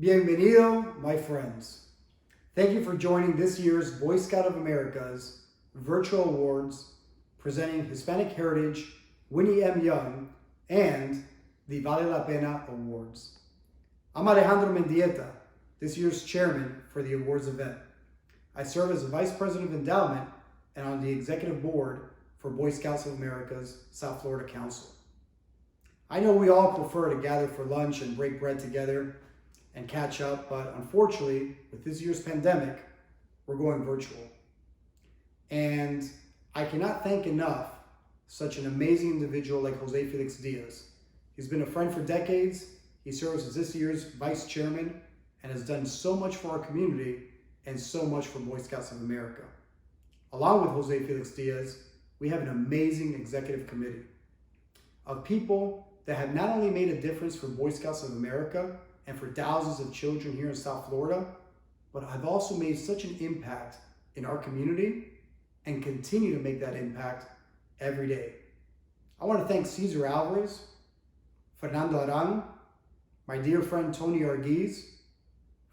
Bienvenido, my friends. Thank you for joining this year's Boy Scout of America's virtual awards presenting Hispanic Heritage, Whitney Young, and the Vale la Pena Awards. I'm Alejandro Mendieta, this year's chairman for the awards event. I serve as the Vice President of Endowment and on the Executive Board for Boy Scouts of America's South Florida Council. I know we all prefer to gather for lunch and break bread together and catch up, but unfortunately, with this year's pandemic, we're going virtual. And I cannot thank enough such an amazing individual like Jose Felix Diaz. He's been a friend for decades. He serves as this year's vice chairman and has done so much for our community and so much for Boy Scouts of America. Along with Jose Felix Diaz, we have an amazing executive committee of people that have not only made a difference for Boy Scouts of America and for thousands of children here in South Florida, but have also made such an impact in our community and continue to make that impact every day. I want to thank Cesar Alvarez, Fernando Aran, my dear friend Tony Arguiz,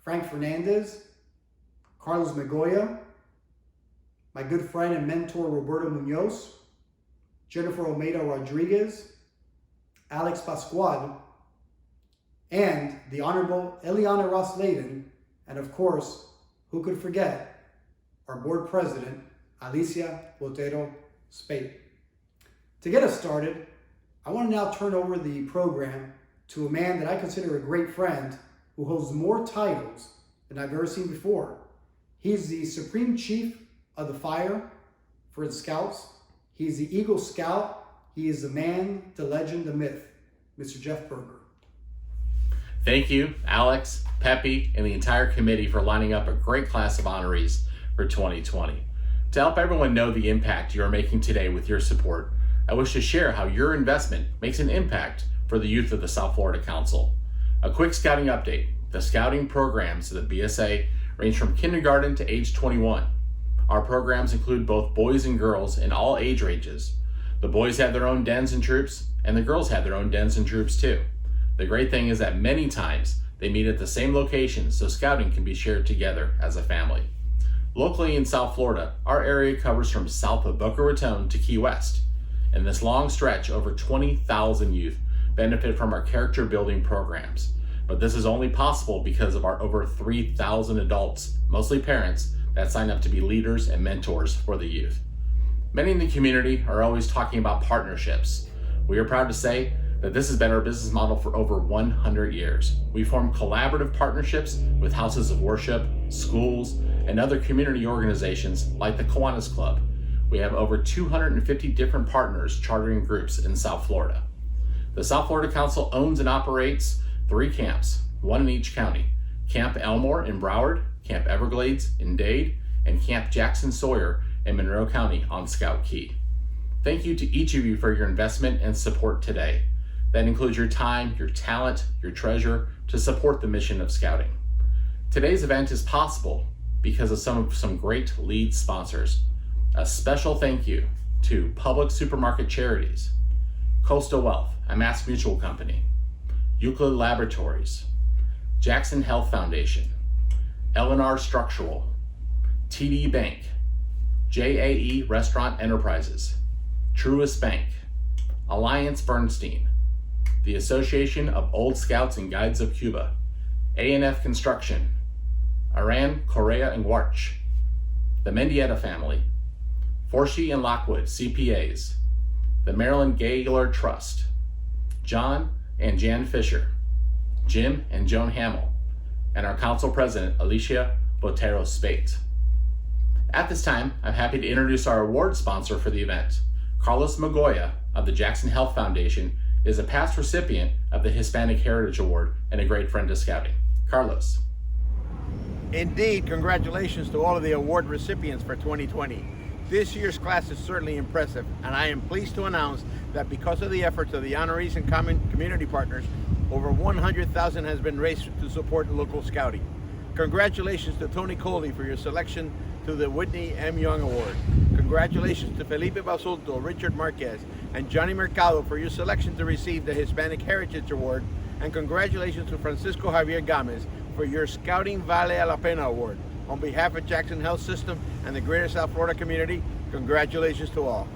Frank Fernandez, Carlos Megoya, my good friend and mentor Roberto Munoz, Jennifer Almeida Rodriguez, Alex Pascual, and the Honorable Eliana Ross-Layden, and of course, who could forget, our board president, Alicia Botero Spate. To get us started, I want to now turn over the program to a man that I consider a great friend who holds more titles than I've ever seen before. He's the Supreme Chief of the Fire for the Scouts. He's the Eagle Scout. He is the man, the legend, the myth, Mr. Jeff Berger. Thank you, Alex, Pepe, and the entire committee for lining up a great class of honorees for 2020. To help everyone know the impact you are making today with your support, I wish to share how your investment makes an impact for the youth of the South Florida Council. A quick scouting update. The scouting programs of the BSA range from kindergarten to age 21. Our programs include both boys and girls in all age ranges. The boys have their own dens and troops, and the girls have their own dens and troops too. The great thing is that many times they meet at the same location, so scouting can be shared together as a family. Locally in South Florida, our area covers from south of Boca Raton to Key West. In this long stretch, over 20,000 youth benefit from our character building programs. But this is only possible because of our over 3,000 adults, mostly parents, that sign up to be leaders and mentors for the youth. Many in the community are always talking about partnerships. We are proud to say that this has been our business model for over 100 years. We form collaborative partnerships with houses of worship, schools, and other community organizations like the Kiwanis Club. We have over 250 different partners chartering groups in South Florida. The South Florida Council owns and operates 3 camps, one in each county. Camp Elmore in Broward, Camp Everglades in Dade, and Camp Jackson Sawyer in Monroe County on Scout Key. Thank you to each of you for your investment and support today. That includes your time, your talent, your treasure to support the mission of scouting. Today's event is possible because of some great lead sponsors. A special thank you to Public Supermarket Charities, Coastal Wealth, a Mass Mutual Company, Euclid Laboratories, Jackson Health Foundation, L&R Structural, TD Bank, JAE Restaurant Enterprises, Truist Bank, Alliance Bernstein, the Association of Old Scouts and Guides of Cuba, A&F Construction, Aran, Correa and Warch, the Mendieta family, Forshee and Lockwood CPAs, the Maryland Gaylord Trust, John and Jan Fisher, Jim and Joan Hamill, and our council president, Alicia Botero Spate. At this time, I'm happy to introduce our award sponsor for the event. Carlos Megoya of the Jackson Health Foundation is a past recipient of the Hispanic Heritage Award and a great friend to scouting. Carlos. Indeed, congratulations to all of the award recipients for 2020. This year's class is certainly impressive, and I am pleased to announce that because of the efforts of the honorees and common community partners, over $100,000 has been raised to support local scouting. Congratulations to Tony Coley for your selection to the Whitney M. Young Award. Congratulations to Felipe Basulto, Richard Marquez, and Jhonny Mercado for your selection to receive the Hispanic Heritage Award. And congratulations to Francisco Gamez for your Scouting Vale a la Pena Award. On behalf of Jackson Health System and the greater South Florida community, congratulations to all.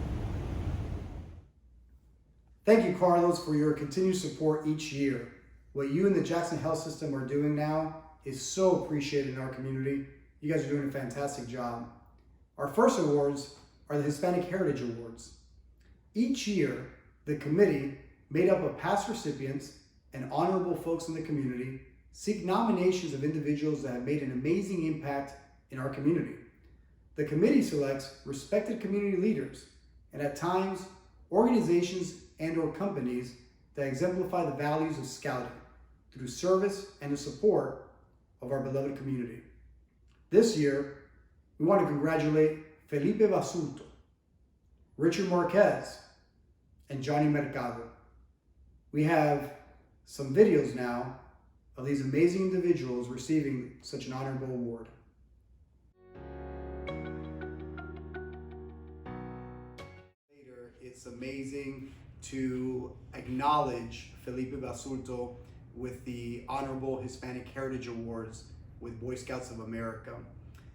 Thank you, Carlos, for your continued support each year. What you and the Jackson Health System are doing now is so appreciated in our community. You guys are doing a fantastic job. Our first awards are the Hispanic Heritage Awards. Each year, the committee, made up of past recipients and honorable folks in the community, seek nominations of individuals that have made an amazing impact in our community. The committee selects respected community leaders and at times organizations and/or companies that exemplify the values of Scouting through service and the support of our beloved community. This year, we want to congratulate Felipe Basulto, Richard Marquez, and Jhonny Mercado. We have some videos now of these amazing individuals receiving such an honorable award. Later, it's amazing to acknowledge Felipe Basulto with the Honorable Hispanic Heritage Awards with Boy Scouts of America.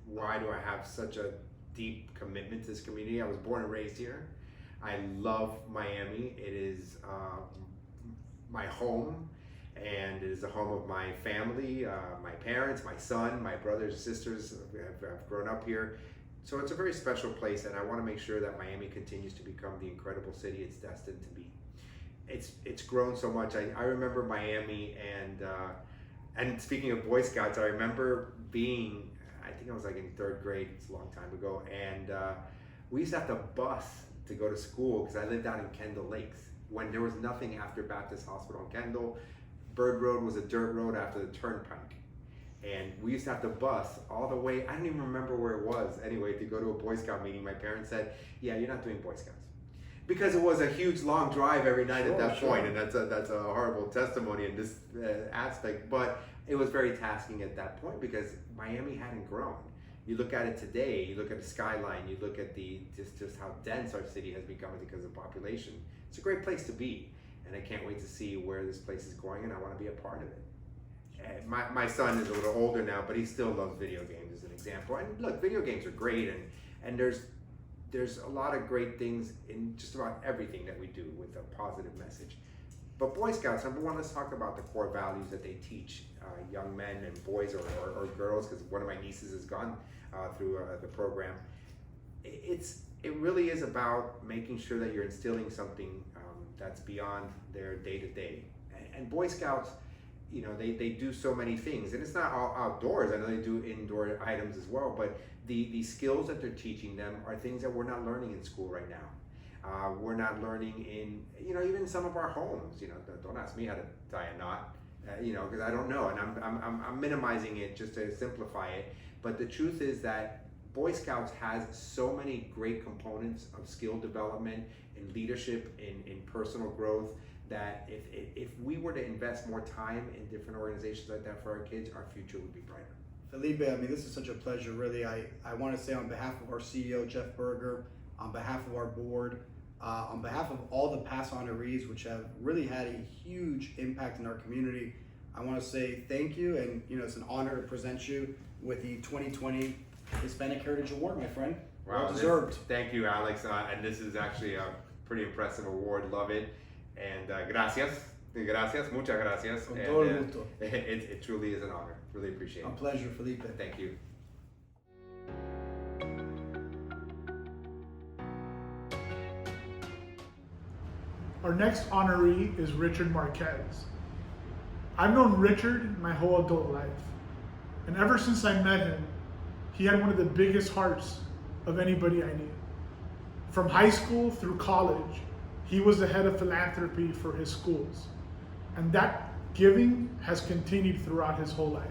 Why do I have such a deep commitment to this community? I was born and raised here. I love Miami. It is my home, and it is the home of my family, my parents, my son, my brothers and sisters have grown up here. So it's a very special place, and I want to make sure that Miami continues to become the incredible city it's destined to be. It's grown so much. I remember Miami, and speaking of Boy Scouts, I remember being, I think I was like in 3rd grade, it's a long time ago, and we used to have to bus to go to school because I lived out in Kendall Lakes when there was nothing after Baptist Hospital in Kendall. Bird Road was a dirt road after the turnpike. And we used to have to bus all the way, I don't even remember where it was anyway, to go to a Boy Scout meeting. My parents said, yeah, you're not doing Boy Scouts. Because it was a huge long drive every night at that point, and that's a horrible testimony in this aspect, but it was very tasking at that point because Miami hadn't grown. You look at it today, you look at the skyline, you look at just how dense our city has become because of population. It's a great place to be, and I can't wait to see where this place is going, and I want to be a part of it. And my son is a little older now, but he still loves video games as an example. And look, video games are great, and there's a lot of great things in just about everything that we do with a positive message. But Boy Scouts, number one, let's talk about the core values that they teach young men and boys or girls, because one of my nieces has gone through the program. It really is about making sure that you're instilling something that's beyond their day-to-day. And Boy Scouts, you know, they do so many things, and it's not all outdoors. I know they do indoor items as well, but the skills that they're teaching them are things that we're not learning in school right now. We're not learning in, you know, even some of our homes. You know, don't ask me how to tie a knot, you know, because I don't know, and I'm minimizing it just to simplify it. But the truth is that Boy Scouts has so many great components of skill development and leadership in personal growth, that if we were to invest more time in different organizations like that for our kids, our future would be brighter. Felipe, I mean, this is such a pleasure, really. I want to say on behalf of our CEO, Jeff Berger, on behalf of our board, on behalf of all the past honorees, which have really had a huge impact in our community, I want to say thank you, and you know, it's an honor to present you with the 2020 Hispanic Heritage Award, my friend. Wow, well deserved. Thank you, Alex, and this is actually a pretty impressive award. Love it, and gracias, muchas gracias. Con todo el gusto. It truly is an honor. Really appreciate it. A pleasure, Felipe. Thank you. Our next honoree is Richard Marquez. I've known Richard my whole adult life, and ever since I met him, he had one of the biggest hearts of anybody I knew. From high school through college, he was the head of philanthropy for his schools, and that giving has continued throughout his whole life.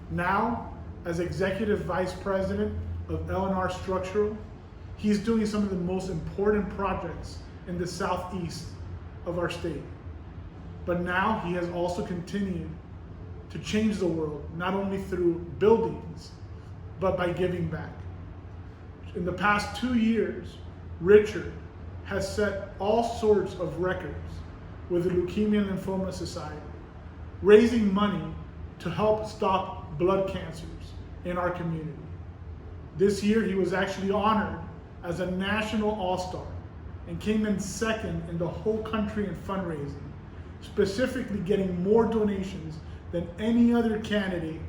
Now, as executive vice president of L&R Structural, he's doing some of the most important projects in the southeast of our state. But now he has also continued to change the world, not only through buildings, but by giving back. In the past 2 years, Richard has set all sorts of records with the Leukemia and Lymphoma Society, raising money to help stop blood cancers in our community. This year, he was actually honored as a national all-star and came in second in the whole country in fundraising, specifically getting more donations than any other candidate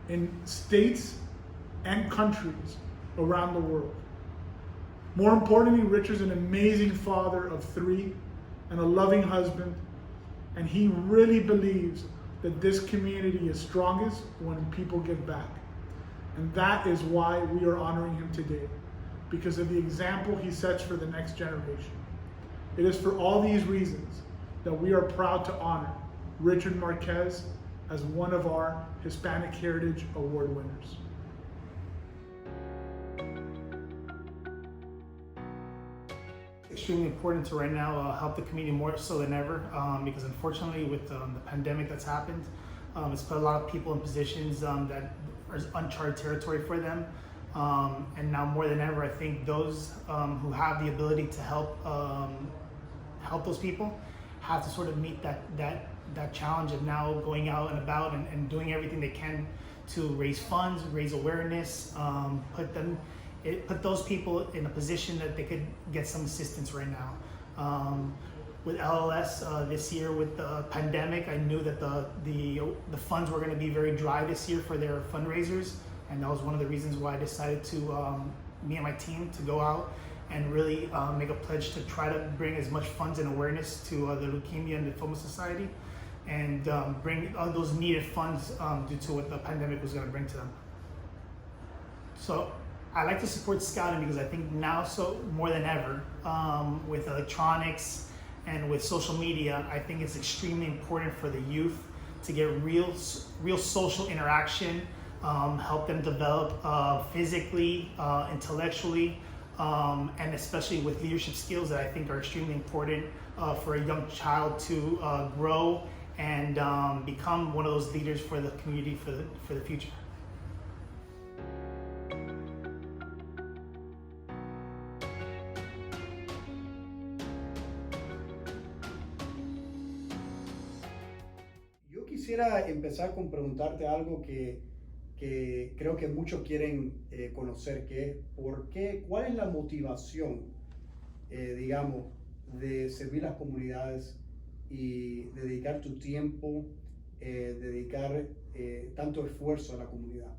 in states and countries around the world. More importantly, Richard's an amazing father of 3 and a loving husband, and he really believes that this community is strongest when people give back. And that is why we are honoring him today, because of the example he sets for the next generation. It is for all these reasons that we are proud to honor Richard Marquez as one of our Hispanic Heritage Award winners. Extremely important to right now help the community more so than ever, because unfortunately with the pandemic that's happened, it's put a lot of people in positions that are uncharted territory for them. And now more than ever, I think those who have the ability to help those people have to sort of meet that challenge of now going out and about and doing everything they can to raise funds, raise awareness, put those people in a position that they could get some assistance right now. With LLS this year with the pandemic, I knew that the funds were going to be very dry this year for their fundraisers, and that was one of the reasons why I decided to, me and my team, to go out and really make a pledge to try to bring as much funds and awareness to the Leukemia and Lymphoma Society, and bring those needed funds due to what the pandemic was going to bring to them. So I like to support scouting because I think now, so more than ever, with electronics and with social media, I think it's extremely important for the youth to get real social interaction, help them develop physically, intellectually, and especially with leadership skills that I think are extremely important for a young child to grow and become one of those leaders for the community for the future. Quisiera empezar con preguntarte algo que creo que muchos quieren conocer, que es cuál es la motivación, digamos, de servir las comunidades y dedicar tu tiempo, dedicar tanto esfuerzo a la comunidad.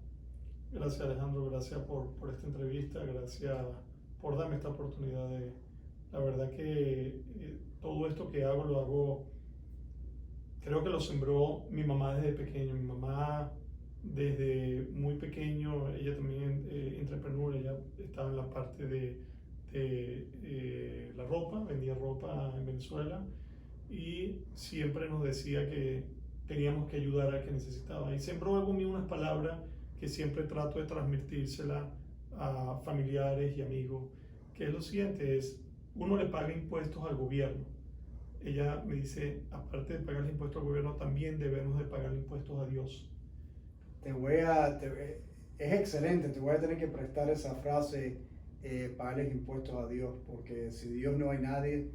Gracias, Alejandro, gracias por esta entrevista, gracias por darme esta oportunidad la verdad que todo esto que hago lo hago. Creo que lo sembró mi mamá desde pequeño. Mi mamá desde muy pequeño, ella también entrepreneur, ella estaba en la parte de la ropa, vendía ropa en Venezuela y siempre nos decía que teníamos que ayudar al que necesitaba. Y sembró conmigo unas palabras que siempre trato de transmitírsela a familiares y amigos, que es lo siguiente, uno le paga impuestos al gobierno. Ella me dice, aparte de pagar impuestos al gobierno, también debemos de pagar impuestos a Dios. Es excelente, te voy a tener que prestar esa frase, pagarles impuestos a Dios, porque si Dios no hay nadie,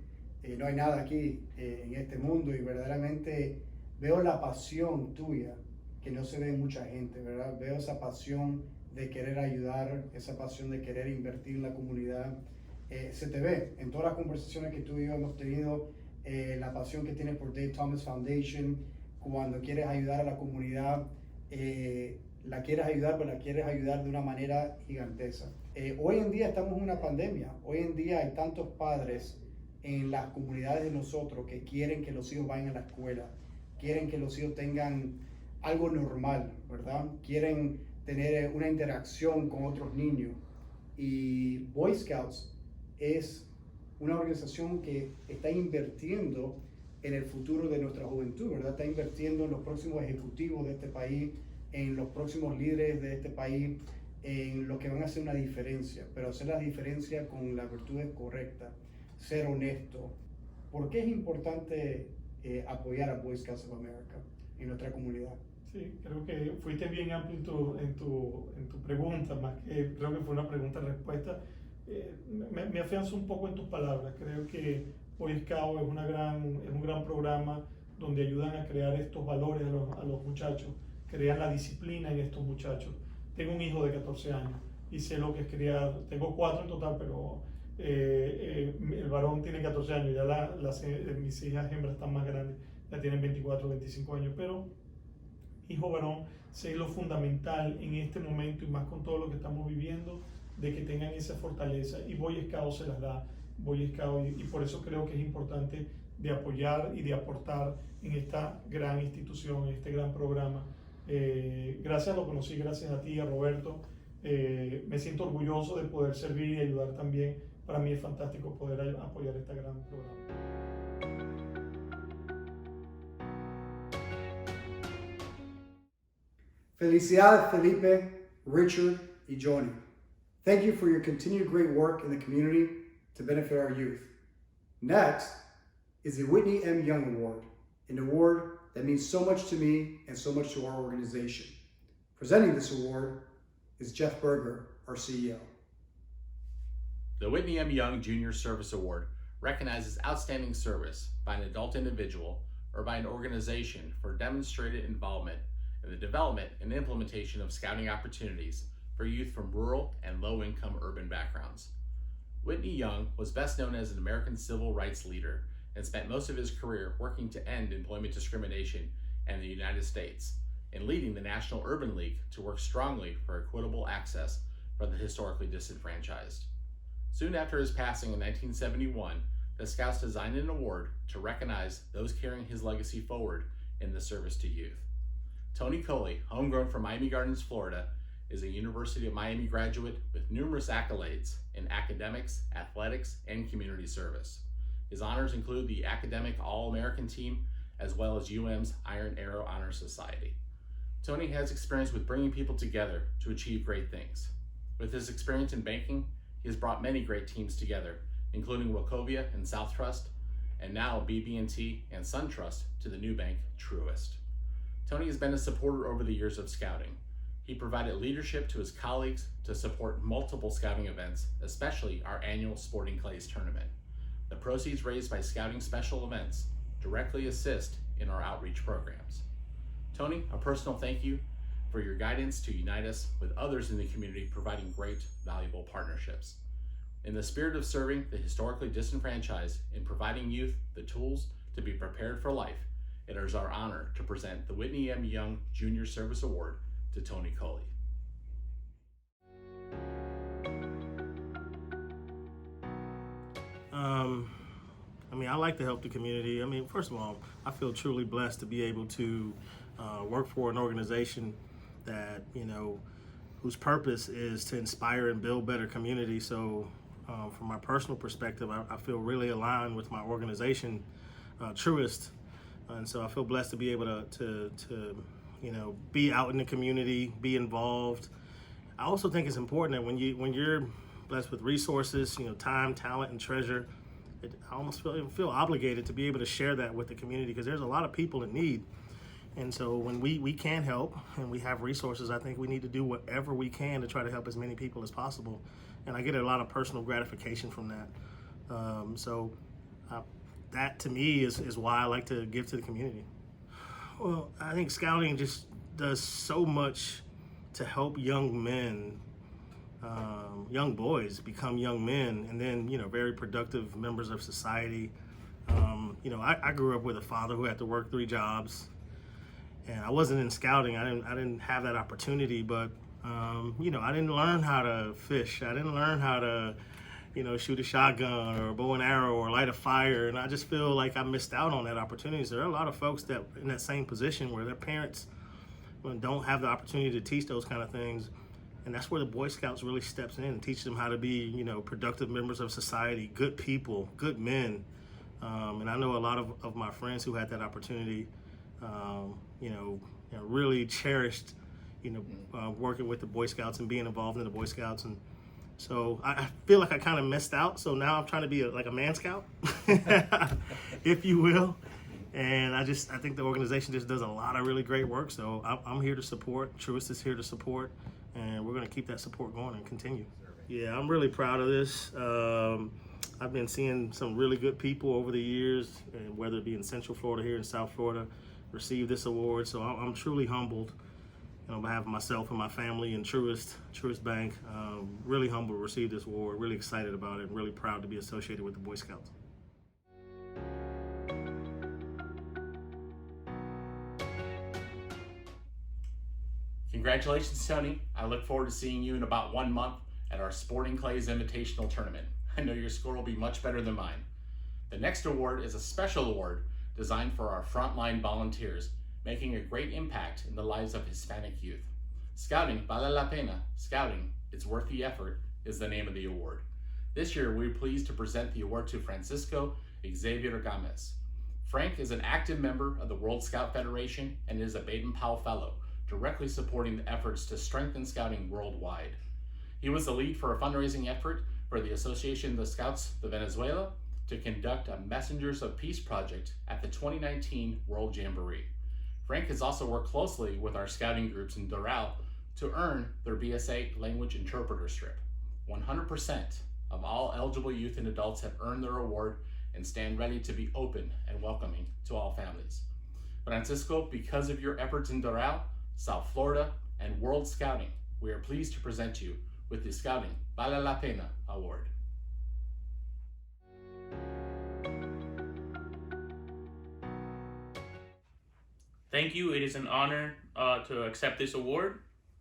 no hay nada aquí en este mundo, y verdaderamente veo la pasión tuya, que no se ve en mucha gente, ¿verdad? Veo esa pasión de querer ayudar, esa pasión de querer invertir en la comunidad. Se te ve en todas las conversaciones que tú y yo hemos tenido, la pasión que tienes por Dave Thomas Foundation, cuando quieres ayudar a la comunidad, la quieres ayudar, pero la quieres ayudar de una manera gigantesca. Hoy en día estamos en una pandemia, hoy en día hay tantos padres en las comunidades de nosotros que quieren que los hijos vayan a la escuela, quieren que los hijos tengan algo normal, ¿verdad? Quieren tener una interacción con otros niños, y Boy Scouts es una organización que está invirtiendo en el futuro de nuestra juventud, ¿verdad? Está invirtiendo en los próximos ejecutivos de este país, en los próximos líderes de este país, en los que van a hacer una diferencia, pero hacer la diferencia con las virtudes correctas, ser honesto. ¿Por qué es importante apoyar a Boy Scouts of America en nuestra comunidad? Sí, creo que fuiste bien amplio en tu pregunta, más que creo que fue una pregunta-respuesta. Me afianzo un poco en tus palabras. Creo que Boy Scout es un gran programa donde ayudan a crear estos valores a los muchachos, crean la disciplina en estos muchachos. Tengo un hijo de 14 años y sé lo que es criar, tengo 4 en total, pero el varón tiene 14 años, ya mis hijas hembras están más grandes, ya tienen 24, 25 años, pero hijo varón, sé lo fundamental en este momento y más con todo lo que estamos viviendo, de que tengan esa fortaleza, y Boy Scout se las da, Boy Scout, y por eso creo que es importante de apoyar y de aportar en esta gran institución, en este gran programa. Gracias, lo conocí gracias a ti, a Roberto. Me siento orgulloso de poder servir y ayudar también. Para mí es fantástico poder apoyar este gran programa. Felicidades, Felipe, Richard, y Jhonny. Thank you for your continued great work in the community to benefit our youth. Next is the Whitney M. Young Award, an award that means so much to me and so much to our organization. Presenting this award is Jeff Berger, our CEO. The Whitney M. Young Junior Service Award recognizes outstanding service by an adult individual or by an organization for demonstrated involvement in the development and implementation of scouting opportunities for youth from rural and low-income urban backgrounds. Whitney Young was best known as an American civil rights leader and spent most of his career working to end employment discrimination in the United States and leading the National Urban League to work strongly for equitable access for the historically disenfranchised. Soon after his passing in 1971, the Scouts designed an award to recognize those carrying his legacy forward in the service to youth. Tony Coley, homegrown from Miami Gardens, Florida, is a University of Miami graduate with numerous accolades in academics, athletics, and community service. His honors include the Academic All-American Team, as well as UM's Iron Arrow Honor Society. Tony has experience with bringing people together to achieve great things. With his experience in banking, he has brought many great teams together, including Wachovia and South Trust, and now BB&T and SunTrust to the new bank, Truist. Tony has been a supporter over the years of Scouting. He provided leadership to his colleagues to support multiple Scouting events, especially our annual Sporting Clays tournament. The proceeds raised by Scouting special events directly assist in our outreach programs. Tony, a personal thank you for your guidance to unite us with others in the community, providing great, valuable partnerships. In the spirit of serving the historically disenfranchised and providing youth the tools to be prepared for life, it is our honor to present the Whitney M. Young Junior Service Award to Tony Coley. I like to help the community. First of all, I feel truly blessed to be able to work for an organization that, whose purpose is to inspire and build better communities. So from my personal perspective, I feel really aligned with my organization, Truist. And so I feel blessed to be able to be out in the community, be involved. I also think it's important that when you're blessed with resources, time, talent, and treasure, I almost feel obligated to be able to share that with the community, because there's a lot of people in need. And so when we can help and we have resources, I think we need to do whatever we can to try to help as many people as possible. And I get a lot of personal gratification from that. That to me is why I like to give to the community. Well, I think Scouting just does so much to help young men, young boys become young men, and then, very productive members of society. I grew up with a father who had to work 3 jobs, and I wasn't in Scouting. I didn't have that opportunity, but I didn't learn how to fish. I didn't learn how to shoot a shotgun or a bow and arrow or light a fire. And I just feel like I missed out on that opportunity. So there are a lot of folks that in that same position where their parents don't have the opportunity to teach those kind of things. And that's where the Boy Scouts really steps in and teaches them how to be, productive members of society, good people, good men. And I know a lot of my friends who had that opportunity, really cherished, working with the Boy Scouts and being involved in the Boy Scouts. And so I feel like I kind of missed out. So now I'm trying to be like a man scout, if you will. And I think the organization just does a lot of really great work. So I'm here to support. Truist is here to support. And we're going to keep that support going and continue. Yeah, I'm really proud of this. I've been seeing some really good people over the years, whether it be in Central Florida, here in South Florida, receive this award. So I'm truly humbled on behalf of myself and my family and Truist Bank, really humbled to receive this award, really excited about it, and really proud to be associated with the Boy Scouts. Congratulations, Tony. I look forward to seeing you in about 1 month at our Sporting Clays Invitational Tournament. I know your score will be much better than mine. The next award is a special award designed for our frontline volunteers, making a great impact in the lives of Hispanic youth. Scouting Vale la Pena, Scouting, It's Worth the Effort, is the name of the award. This year, we're pleased to present the award to Francisco Xavier Gamez. Frank is an active member of the World Scout Federation and is a Baden-Powell Fellow, directly supporting the efforts to strengthen scouting worldwide. He was the lead for a fundraising effort for the Association de Scouts de Venezuela to conduct a Messengers of Peace project at the 2019 World Jamboree. Frank has also worked closely with our scouting groups in Doral to earn their BSA language interpreter strip. 100% of all eligible youth and adults have earned their award and stand ready to be open and welcoming to all families. Francisco, because of your efforts in Doral, South Florida, and World Scouting, we are pleased to present you with the Scouting Vale la Pena Award. Thank you. It is an honor to accept this award.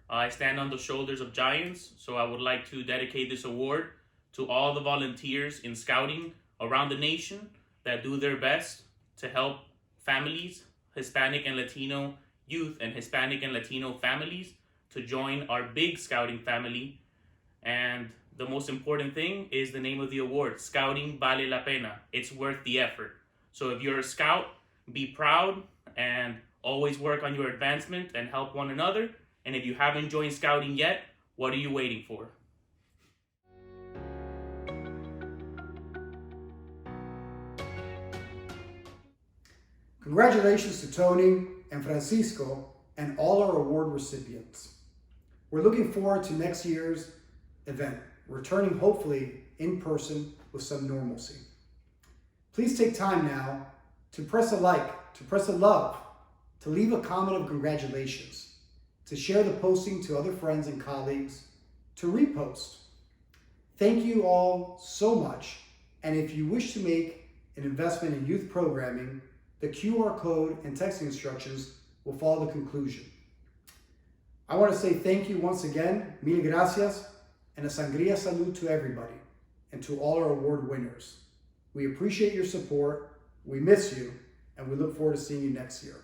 I stand on the shoulders of giants, so I would like to dedicate this award to all the volunteers in scouting around the nation that do their best to help families, Hispanic and Latino youth and Hispanic and Latino families to join our big scouting family. And the most important thing is the name of the award, Scouting Vale la Pena. It's worth the effort. So if you're a scout, be proud and always work on your advancement and help one another. And if you haven't joined scouting yet, what are you waiting for? Congratulations to Tony and Francisco and all our award recipients. We're looking forward to next year's event, returning hopefully in person with some normalcy. Please take time now to press a like, to press a love, to leave a comment of congratulations, to share the posting to other friends and colleagues, to repost. Thank you all so much. And if you wish to make an investment in youth programming, the QR code and text instructions will follow the conclusion. I want to say thank you once again, mil gracias, and a sangria salud to everybody and to all our award winners. We appreciate your support, we miss you, and we look forward to seeing you next year.